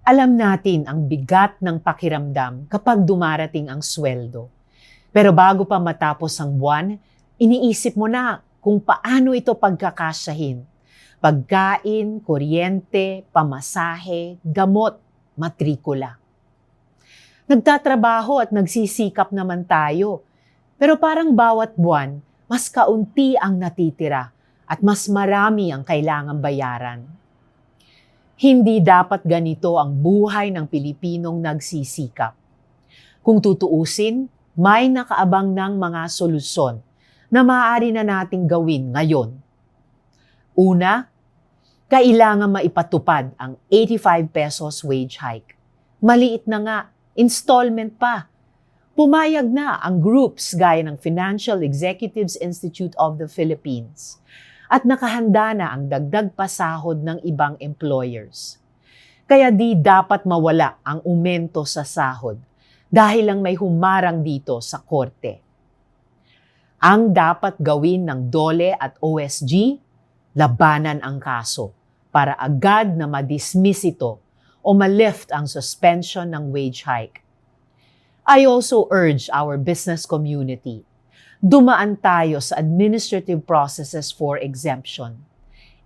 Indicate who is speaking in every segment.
Speaker 1: Alam natin ang bigat ng pakiramdam kapag dumarating ang sweldo. Pero bago pa matapos ang buwan, iniisip mo na kung paano ito pagkakasyahin. Pagkain, kuryente, pamasahe, gamot, matrikula. Nagtatrabaho at nagsisikap naman tayo. Pero parang bawat buwan, mas kaunti ang natitira at mas marami ang kailangang bayaran. Hindi dapat ganito ang buhay ng Pilipinong nagsisikap. Kung tutuusin, may nakaabang ng mga solusyon na maaari na nating gawin ngayon. Una, kailangan maipatupad ang 85 pesos wage hike. Maliit na nga, installment pa. Pumayag na ang groups gaya ng Financial Executives Institute of the Philippines at nakahanda na ang dagdag pasahod ng ibang employers. Kaya di dapat mawala ang umento sa sahod dahil lang may humarang dito sa korte. Ang dapat gawin ng DOLE at OSG, labanan ang kaso para agad na ma-dismiss ito o ma-lift ang suspension ng wage hike. I also urge our business community, dumaan tayo sa administrative processes for exemption.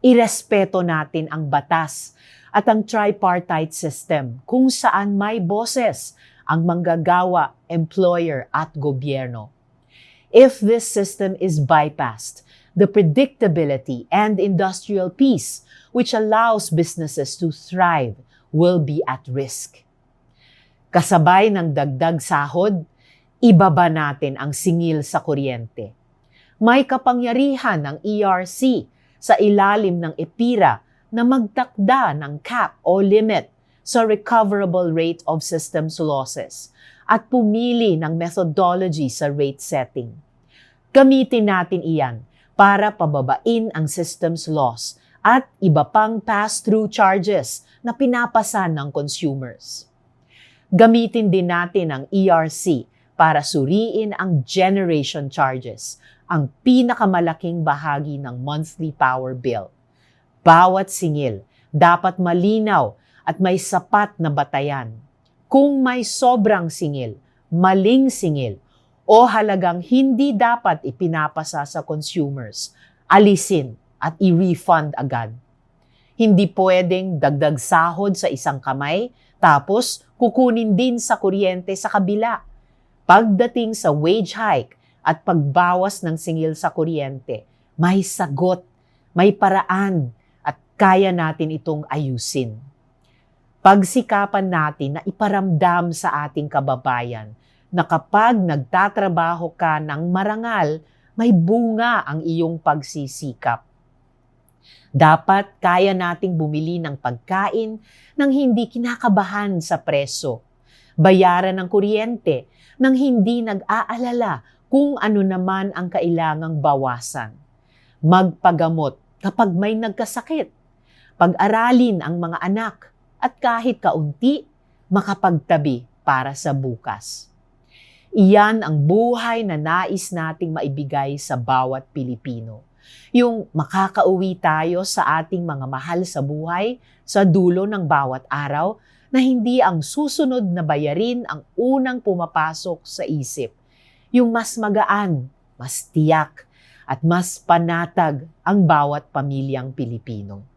Speaker 1: Irespeto natin ang batas at ang tripartite system kung saan may boses ang manggagawa, employer at gobyerno. If this system is bypassed, the predictability and industrial peace which allows businesses to thrive will be at risk. Kasabay ng dagdag sahod, ibaba natin ang singil sa kuryente. May kapangyarihan ng ERC sa ilalim ng EPIRA na magtakda ng cap o limit sa recoverable rate of systems losses at pumili ng methodology sa rate setting. Gamitin natin iyan para pababain ang systems loss at iba pang pass-through charges na pinapasan ng consumers. Gamitin din natin ang ERC para suriin ang generation charges, ang pinakamalaking bahagi ng monthly power bill. Bawat singil dapat malinaw at may sapat na batayan. Kung may sobrang singil, maling singil, o halagang hindi dapat ipinapasa sa consumers, alisin at i-refund agad. Hindi pwedeng dagdag sahod sa isang kamay, tapos kukunin din sa kuryente sa kabila. Pagdating sa wage hike at pagbawas ng singil sa kuryente, may sagot, may paraan at kaya natin itong ayusin. Pagsikapan natin na iparamdam sa ating kababayan na kapag nagtatrabaho ka ng marangal, may bunga ang iyong pagsisikap. Dapat kaya nating bumili ng pagkain nang hindi kinakabahan sa preso. Bayaran ng kuryente nang hindi nag-aalala kung ano naman ang kailangang bawasan. Magpagamot kapag may nagkasakit. Pag-aralin ang mga anak at kahit kaunti, makapagtabi para sa bukas. Iyan ang buhay na nais nating maibigay sa bawat Pilipino. Yung makakauwi tayo sa ating mga mahal sa buhay sa dulo ng bawat araw na hindi ang susunod na bayarin ang unang pumapasok sa isip. Yung mas magaan, mas tiyak, at mas panatag ang bawat pamilyang Pilipino.